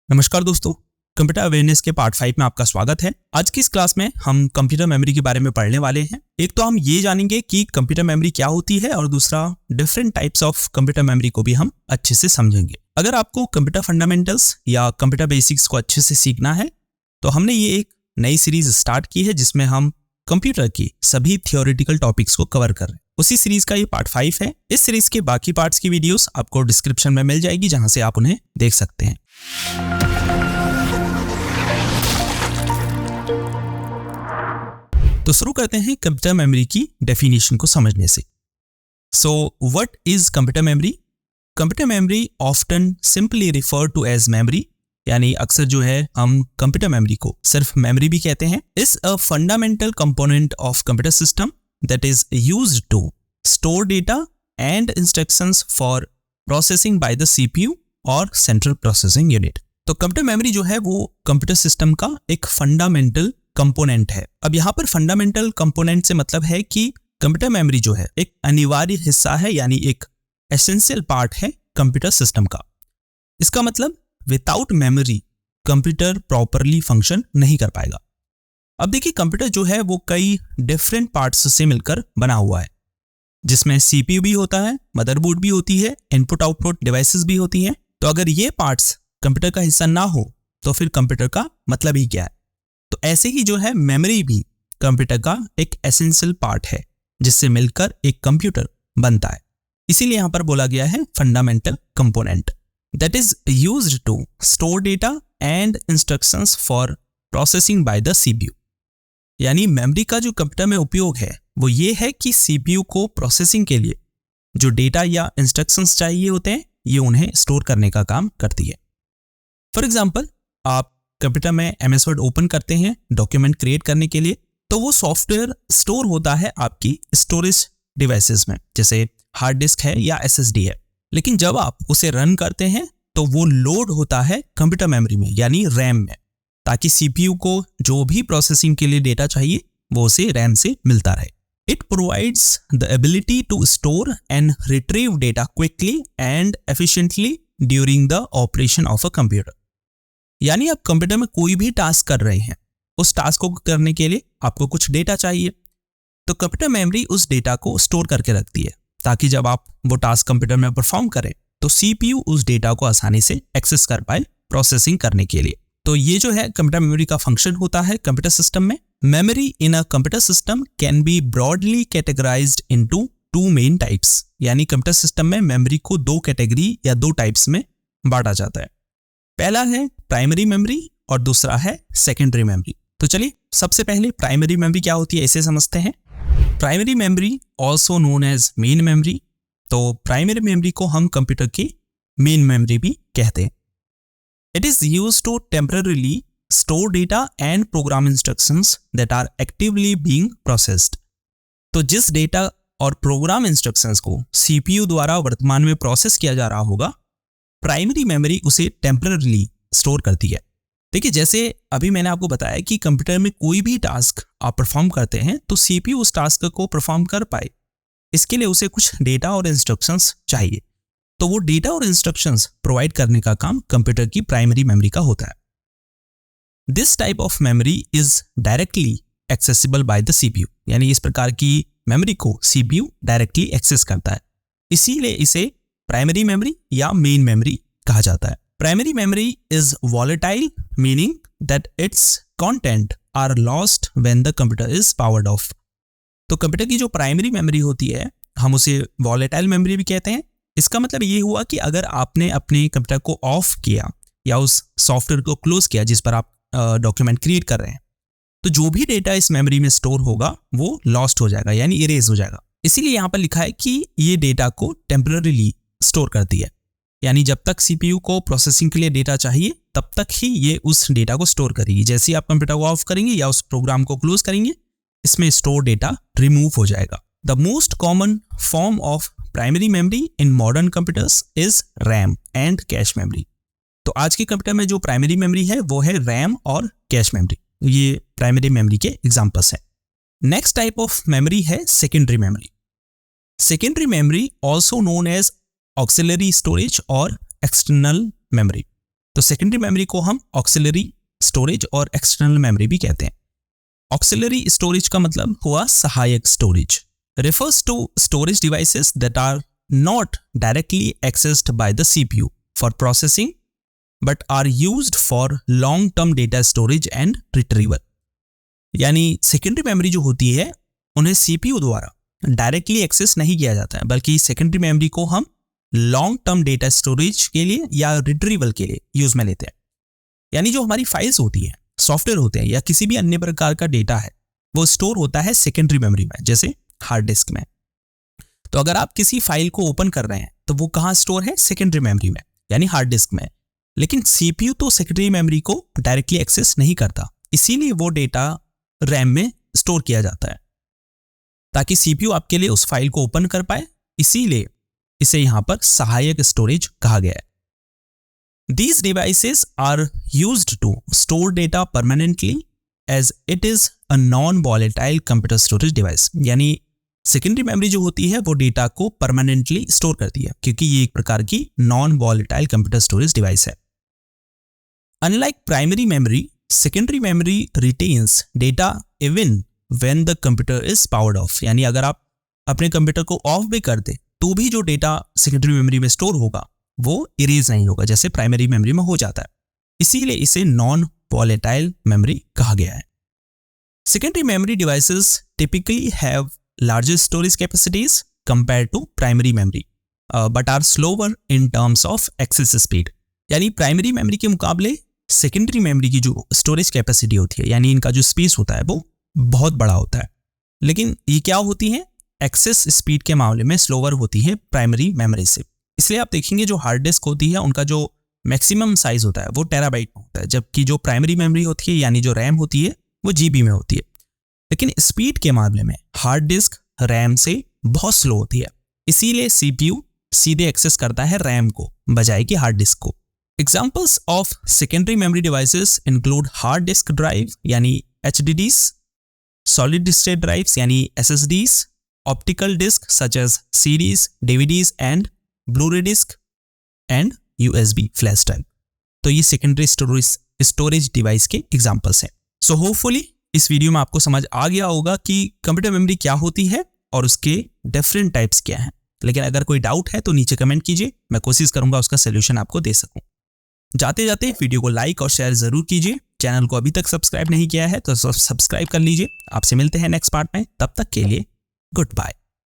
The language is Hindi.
नमस्कार दोस्तों, कंप्यूटर अवेयरनेस के पार्ट 5 में आपका स्वागत है। आज की इस क्लास में हम कंप्यूटर मेमोरी के बारे में पढ़ने वाले हैं। एक तो हम ये जानेंगे कि कंप्यूटर मेमोरी क्या होती है और दूसरा different types of computer memory को भी हम अच्छे से समझेंगे। अगर आपको कंप्यूटर फंडामेंटल्स या कंप्यूटर बेसिक्स को अच्छे से सीखना है तो हमने ये एक नई सीरीज स्टार्ट की है जिसमें हम कंप्यूटर की सभी थियोरेटिकल टॉपिक्स को कवर कर रहे हैं। उसी सीरीज का ये पार्ट 5 है। इस सीरीज के बाकी पार्ट्स की वीडियोस आपको डिस्क्रिप्शन में मिल जाएगी, जहां से आप उन्हें देख सकते हैं। तो शुरू करते हैं कंप्यूटर मेमोरी की डेफिनेशन को समझने से। So what is computer memory? Computer memory often simply refer to as memory, यानी अक्सर जो है हम कंप्यूटर मेमोरी को सिर्फ मेमोरी भी कहते हैं। Is a fundamental component of computer system that is used to store data and instructions for processing by the CPU और सेंट्रल प्रोसेसिंग यूनिट। तो कंप्यूटर मेमोरी जो है वो कंप्यूटर सिस्टम का एक फंडामेंटल कंपोनेंट है। अब यहाँ पर फंडामेंटल कंपोनेंट से मतलब है कि कंप्यूटर मेमोरी जो है एक अनिवार्य हिस्सा है, यानी एक एसेंशियल पार्ट है कंप्यूटर सिस्टम का। इसका मतलब without memory computer properly function नहीं कर पाएगा। अब देखिए, कंप्यूटर जो है वो कई डिफरेंट पार्ट्स से मिलकर बना हुआ है, जिसमें सीपीयू भी होता है, मदरबोर्ड भी होती है, इनपुट आउटपुट डिवाइसेस भी होती हैं। तो अगर ये पार्ट्स कंप्यूटर का हिस्सा ना हो तो फिर कंप्यूटर का मतलब ही क्या है? तो ऐसे ही जो है मेमोरी भी कंप्यूटर का एक एसेंशियल पार्ट है, जिससे मिलकर एक कंप्यूटर बनता है। इसीलिए यहां पर बोला गया है fundamental component that is used to store data and instructions for processing by the CPU. यानी मेमोरी का जो कंप्यूटर में उपयोग है वो ये है कि सीपीयू को प्रोसेसिंग के लिए जो डेटा या इंस्ट्रक्शंस चाहिए होते हैं ये उन्हें स्टोर करने का काम करती है। फॉर एग्जाम्पल, आप कंप्यूटर में एमएस वर्ड ओपन करते हैं डॉक्यूमेंट क्रिएट करने के लिए, तो वो सॉफ्टवेयर स्टोर होता है आपकी स्टोरेज डिवाइसेस में, जैसे हार्ड डिस्क है या एसएसडी है। लेकिन जब आप उसे रन करते हैं तो वो लोड होता है कंप्यूटर मेमोरी में, यानी रैम में, ताकि सीपीयू को जो भी प्रोसेसिंग के लिए डेटा चाहिए वो उसे रैम से मिलता रहे। It provides the ability to store and retrieve data quickly and efficiently during the operation of a computer. यानी आप कंप्यूटर में कोई भी टास्क कर रहे हैं, उस टास्क को करने के लिए आपको कुछ डेटा चाहिए, तो कंप्यूटर मेमोरी उस डेटा को स्टोर करके रखती है, ताकि जब आप वो टास्क कंप्यूटर में परफॉर्म करें तो सीपीयू उस डेटा को आसानी से एक्सेस कर पाए प्रोसेसिंग करने के लिए। तो ये जो है कंप्यूटर मेमोरी का फंक्शन होता है कंप्यूटर सिस्टम में। Memory in a computer system can be broadly categorised into two main types. यानी कंप्यूटर सिस्टम में मेमोरी को दो कैटेगरी या दो टाइप्स में बांटा जाता है। पहला है प्राइमरी मेमोरी और दूसरा है सेकेंडरी मेमोरी। तो चलिए सबसे पहले प्राइमरी मेमोरी क्या होती है इसे समझते हैं। Primary memory also known as main memory. तो प्राइमरी मेमोरी को हम कंप्यूटर की मेन मेमोरी भी कहते हैं। It is used to temporarily store data and program instructions that are actively being processed. तो जिस डेटा और प्रोग्राम इंस्ट्रक्शंस को सीपीयू द्वारा वर्तमान में प्रोसेस किया जा रहा होगा, प्राइमरी मेमोरी उसे टेम्पररीली स्टोर करती है। देखिए, जैसे अभी मैंने आपको बताया कि कंप्यूटर में कोई भी टास्क आप परफॉर्म करते हैं तो सीपीयू उस टास्क को परफॉर्म कर पाए, इसके लिए उसे कुछ डेटा और इंस्ट्रक्शंस चाहिए। तो वो डेटा और इंस्ट्रक्शंस प्रोवाइड करने का काम कंप्यूटर की प्राइमरी मेमोरी का होता है। This type of memory is directly accessible bye the CPU. यानी इस प्रकार की मेमोरी को सीपीयू डायरेक्टली एक्सेस करता है, इसीलिए इसे प्राइमरी मेमोरी या मेन मेमोरी कहा जाता है। Primary memory is volatile, meaning that its content are lost when the computer is powered off. तो कंप्यूटर की जो प्राइमरी मेमोरी होती है हम उसे वॉलेटाइल मेमोरी भी कहते हैं। इसका मतलब ये हुआ कि अगर आपने अपने कंप्यूटर को ऑफ किया या उस सॉफ्टवेयर को क्लोज किया जिस पर आप डॉक्यूमेंट क्रिएट कर रहे हैं, तो जो भी डेटा इस मेमोरी में स्टोर होगा वो लॉस्ट हो जाएगा, यानी इरेज हो जाएगा। इसीलिए यहाँ पर लिखा है कि ये डेटा को टेम्पररीली स्टोर करती है। यानी जब तक सीपीयू को प्रोसेसिंग के लिए डेटा चाहिए तब तक ही ये उस डेटा को स्टोर करेगी। जैसे ही आप कंप्यूटर को ऑफ करेंगे या उस प्रोग्राम को क्लोज करेंगे, इसमें स्टोर डेटा रिमूव हो जाएगा। The most common form of primary memory in modern computers is RAM and cache memory. तो आज के कंप्यूटर में जो प्राइमरी मेमोरी है वो है रैम और कैश मेमोरी। ये प्राइमरी मेमोरी के एग्जांपल्स हैं। नेक्स्ट टाइप ऑफ मेमोरी है secondary memory. Secondary memory also known as auxiliary storage और एक्सटर्नल मेमोरी। तो सेकेंडरी मेमोरी को हम ऑक्सिलरी स्टोरेज और एक्सटर्नल मेमोरी भी कहते हैं। ऑक्सिलरी स्टोरेज का मतलब हुआ सहायक storage, refers to storage devices that are not directly accessed by the CPU for processing but are used for long-term data storage and retrieval। यानी सेकेंडरी मेमोरी जो होती है उन्हें CPU द्वारा डायरेक्टली एक्सेस नहीं किया जाता है, बल्कि सेकेंडरी मेमोरी को हम लॉन्ग टर्म डेटा स्टोरेज के लिए या रिट्रीवल के लिए यूज में लेते हैं। यानी जो हमारी फाइल्स होती हैं, सॉफ्टवेयर होते हैं या किसी भी अन्य प्रकार का डेटा है, वो स्टोर होता है सेकेंडरी मेमोरी में, जैसे हार्ड डिस्क में। तो अगर आप किसी फाइल को ओपन कर रहे हैं तो वो कहाँ स्टोर है? सेकेंडरी मेमोरी में, यानी हार्ड डिस्क में। लेकिन सीपीयू तो सेकेंडरी मेमोरी को डायरेक्टली एक्सेस नहीं करता, इसीलिए वो डेटा रैम में स्टोर किया जाता है ताकि सीपीयू आपके लिए उस फाइल को ओपन कर पाए, इसीलिए इसे यहां पर सहायक स्टोरेज कहा गया है। These devices are used to store data permanently as it is a non-volatile computer storage device। यानी सेकेंडरी मेमोरी जो होती है वो डेटा को परमानेंटली स्टोर करती है, क्योंकि ये एक प्रकार की non volatile computer storage device है। Unlike primary memory, secondary memory retains data even when the computer is powered off. यानी अगर आप अपने कंप्यूटर को ऑफ भी कर दे तो भी जो डेटा सेकेंडरी मेमोरी में स्टोर होगा वो इरेज नहीं होगा, जैसे प्राइमरी मेमोरी में हो जाता है। इसीलिए इसे नॉन वॉलेटाइल मेमोरी कहा गया है। Secondary memory devices typically have larger storage capacities compared to primary memory but are slower in terms of access speed। यानी प्राइमरी मेमोरी के मुकाबले सेकेंडरी मेमोरी की जो स्टोरेज कैपेसिटी होती है, यानी इनका जो स्पेस होता है वो बहुत बड़ा होता है, लेकिन ये क्या होती है? एक्सेस स्पीड के मामले में स्लोवर होती है प्राइमरी मेमोरी से। इसलिए आप देखेंगे जो हार्ड डिस्क होती है उनका जो मैक्सिमम साइज होता है वो टेराबाइट में होता है, जबकि जो प्राइमरी मेमोरी होती है यानी जो रैम होती है वो जीबी में होती है। लेकिन स्पीड के मामले में हार्ड डिस्क रैम से बहुत स्लो होती है, इसीलिए सीपीयू सीधे एक्सेस करता है रैम को बजाय कि हार्ड डिस्क को। Examples of secondary memory devices include hard disk drive यानी एचडीडीज, सॉलिड स्टेट ड्राइव्स यानी SSDs, optical disk such as CDs, DVDs and Blu-ray disk and USB flash drive. तो ये सेकेंडरी स्टोरेज डिवाइस के एग्जांपल्स हैं। सो होपफुली इस वीडियो में आपको समझ आ गया होगा कि कंप्यूटर मेमोरी क्या होती है और उसके डिफरेंट टाइप्स क्या हैं। लेकिन अगर कोई डाउट है तो नीचे कमेंट कीजिए, मैं कोशिश करूंगा उसका सोल्यूशन आपको दे सकूं। जाते जाते वीडियो को लाइक और शेयर जरूर कीजिए। चैनल को अभी तक सब्सक्राइब नहीं किया है तो सब्सक्राइब कर लीजिए। आपसे मिलते हैं नेक्स्ट पार्ट में, तब तक के लिए गुड बाय।